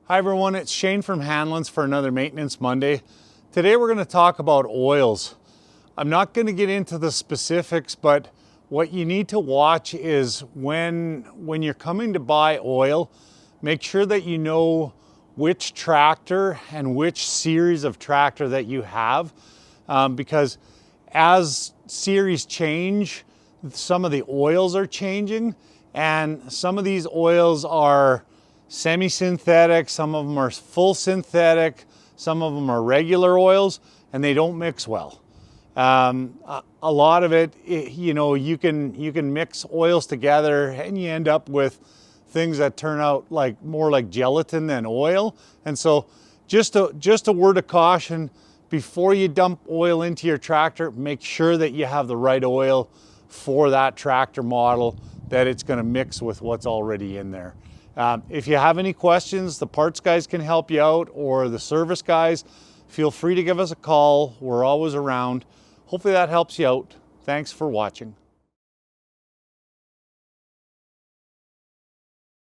Hi everyone, it's Shane from Hanlon's for another Maintenance Monday. Today we're going to talk about oils. I'm not going to get into the specifics, but what you need to watch is when you're coming to buy oil, make sure that you know which tractor and which series of tractor that you have, because as series change, some of the oils are changing, and some of these oils are semi-synthetic, some of them are full synthetic, some of them are regular oils, and they don't mix well. A lot of it, you know, you can mix oils together and you end up with things that turn out like more like gelatin than oil. And so just a word of caution, before you dump oil into your tractor, make sure that you have the right oil for that tractor model, that it's going to mix with what's already in there. If you have any questions, the parts guys can help you out, or the service guys. Feel free to give us a call. We're always around. Hopefully that helps you out. Thanks for watching.